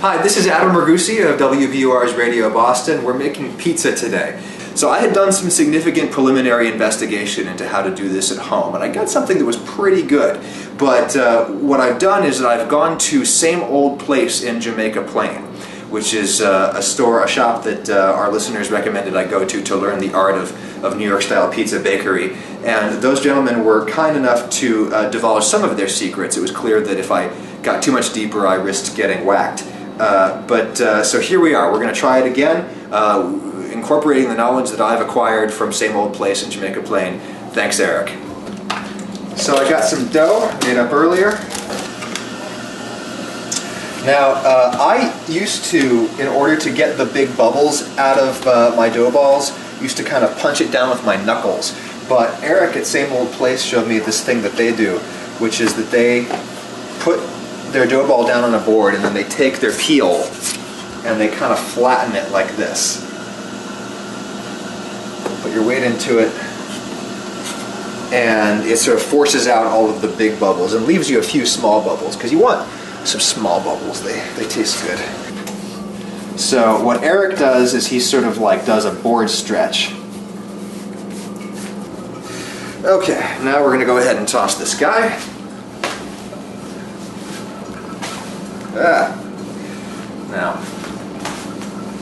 Hi, this is Adam Ragusi of WVUR's Radio Boston. We're making pizza today. So I had done some significant preliminary investigation into how to do this at home, and I got something that was pretty good. But what I've done is that I've gone to Same Old Place in Jamaica Plain, which is a shop that our listeners recommended I go to learn the art of New York-style pizza bakery. And those gentlemen were kind enough to divulge some of their secrets. It was clear that if I got too much deeper, I risked getting whacked. So here we are. We're going to try it again, incorporating the knowledge that I've acquired from Same Old Place in Jamaica Plain. Thanks, Eric. So I got some dough made up earlier. Now, I used to, in order to get the big bubbles out of my dough balls, used to kind of punch it down with my knuckles. But Eric at Same Old Place showed me this thing that they do, which is that they put their dough ball down on a board and then they take their peel and they kind of flatten it like this. Put your weight into it and it sort of forces out all of the big bubbles and leaves you a few small bubbles, because you want some small bubbles. They taste good. So what Eric does is he sort of like does a board stretch. Okay, now we're going to go ahead and toss this guy. Now,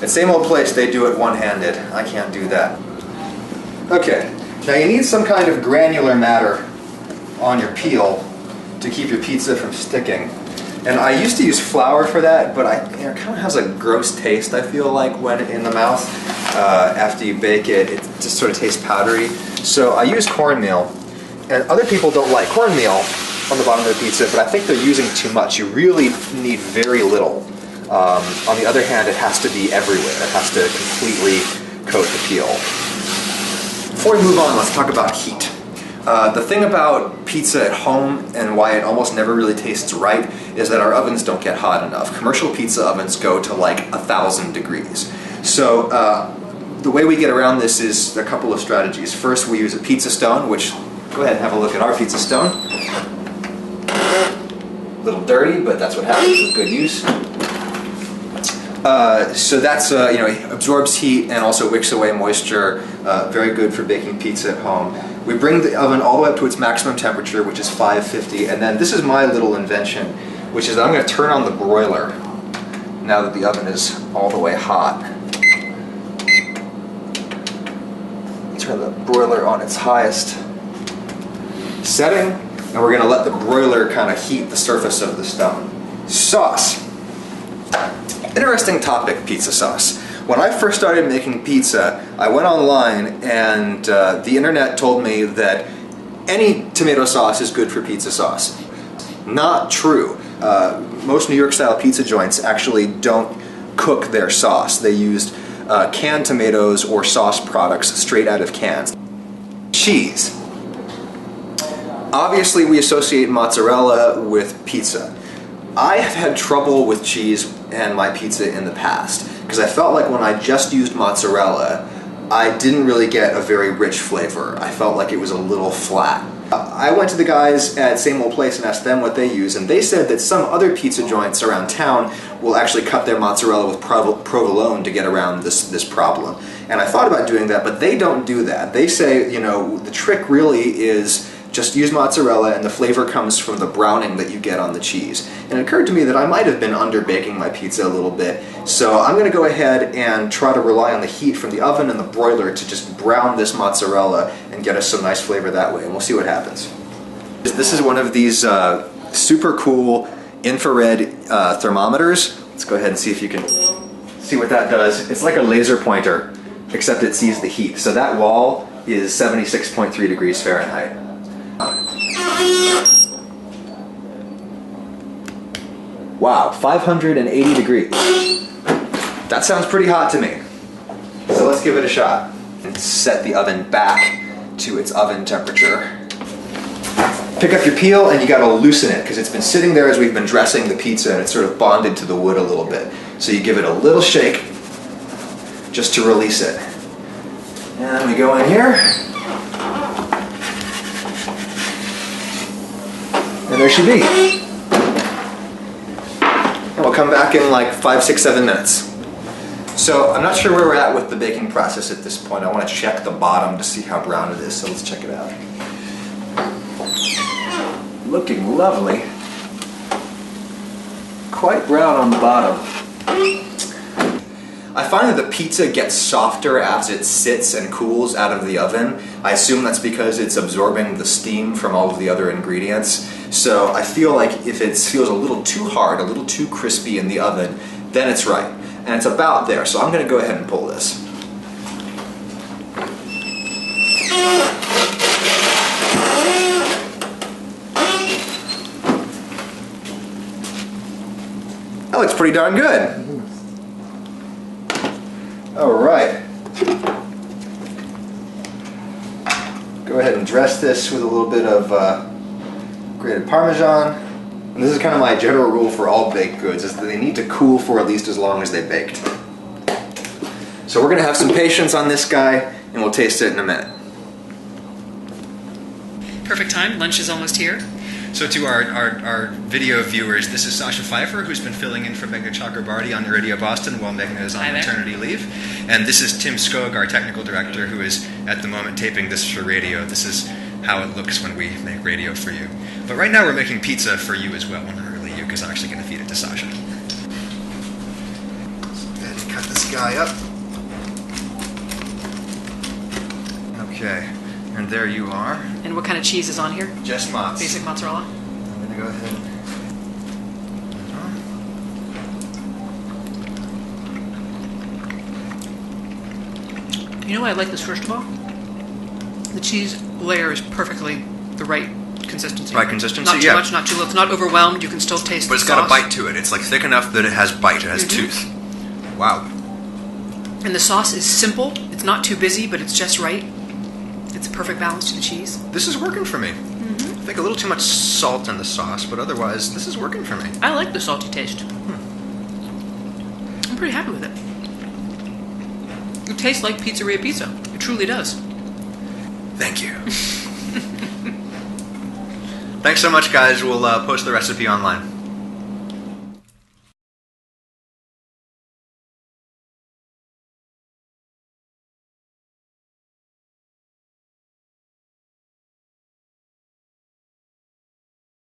at Same Old Place they do it one-handed. I can't do that. Okay, now you need some kind of granular matter on your peel to keep your pizza from sticking. And I used to use flour for that, but it kind of has a gross taste, I feel like, when in the mouth. After you bake it, it just sort of tastes powdery. So I use cornmeal, and other people don't like cornmeal on the bottom of the pizza, but I think they're using too much. You really need very little. On the other hand, it has to be everywhere. It has to completely coat the peel. Before we move on, let's talk about heat. The thing about pizza at home and why it almost never really tastes right is that our ovens don't get hot enough. Commercial pizza ovens go to like 1,000 degrees. So the way we get around this is a couple of strategies. First, we use a pizza stone, which, go ahead and have a look at our pizza stone. A little dirty, but that's what happens with good use. So that's, it absorbs heat and also wicks away moisture. Very good for baking pizza at home. We bring the oven all the way up to its maximum temperature, which is 550, and then this is my little invention, which is that I'm going to turn on the broiler now that the oven is all the way hot. Turn the broiler on its highest setting, and we're going to let the broiler kind of heat the surface of the stone. Sauce. Interesting topic, pizza sauce. When I first started making pizza, I went online and the internet told me that any tomato sauce is good for pizza sauce. Not true. Most New York style pizza joints actually don't cook their sauce. They used canned tomatoes or sauce products straight out of cans. Cheese. Obviously we associate mozzarella with pizza. I have had trouble with cheese and my pizza in the past because I felt like when I just used mozzarella, I didn't really get a very rich flavor. I felt like it was a little flat. I went to the guys at Same Old Place and asked them what they use, and they said that some other pizza joints around town will actually cut their mozzarella with provolone to get around this problem. And I thought about doing that, but they don't do that. They say, the trick really is just use mozzarella and the flavor comes from the browning that you get on the cheese. And it occurred to me that I might have been under-baking my pizza a little bit, so I'm going to go ahead and try to rely on the heat from the oven and the broiler to just brown this mozzarella and get us some nice flavor that way, and we'll see what happens. This is one of these super cool infrared thermometers. Let's go ahead and see if you can see what that does. It's like a laser pointer, except it sees the heat. So that wall is 76.3 degrees Fahrenheit. Wow, 580 degrees. That sounds pretty hot to me. So let's give it a shot. And set the oven back to its oven temperature. Pick up your peel and you gotta loosen it because it's been sitting there as we've been dressing the pizza and it's sort of bonded to the wood a little bit. So you give it a little shake just to release it. And we go in here. And there she be. And we'll come back back in like 5, 6, 7 minutes. So I'm not sure where we're at with the baking process at this point. I want to check the bottom to see how brown it is, so let's check it out. Looking lovely. Quite brown on the bottom. I find that the pizza gets softer as it sits and cools out of the oven. I assume that's because it's absorbing the steam from all of the other ingredients. So I feel like if it feels a little too hard, a little too crispy in the oven, then it's right. And it's about there, so I'm going to go ahead and pull this. That looks pretty darn good. Alright. Go ahead and dress this with a little bit of grated Parmesan. And this is kind of my general rule for all baked goods, is that they need to cool for at least as long as they baked. So we're going to have some patience on this guy, and we'll taste it in a minute. Perfect time, lunch is almost here. So to our video viewers, this is Sasha Pfeiffer, who's been filling in for Megha Chakrabarty on Radio Boston while Megha is on maternity leave. And this is Tim Skog, our technical director, who is at the moment taping this for radio. This is how it looks when we make radio for you. But right now we're making pizza for you as well. Well, not really you, because I'm actually going to feed it to Sasha. So go ahead and cut this guy up. Okay, and there you are. And what kind of cheese is on here? Just mozz. Basic mozzarella? I'm going to go ahead and... You know why I like this first of all? The cheese layer is perfectly the right consistency. Right consistency, not too much, not too little. It's not overwhelmed. You can still taste but the it's got a sauce. bite to it. It's like thick enough that it has bite. It has tooth. Wow. And the sauce is simple. It's not too busy, but it's just right. It's a perfect balance to the cheese. This is working for me. I think a little too much salt in the sauce, but otherwise, this is working for me. I like the salty taste. I'm pretty happy with it. It tastes like pizzeria pizza. It truly does. Thank you. Thanks so much, guys. We'll post the recipe online.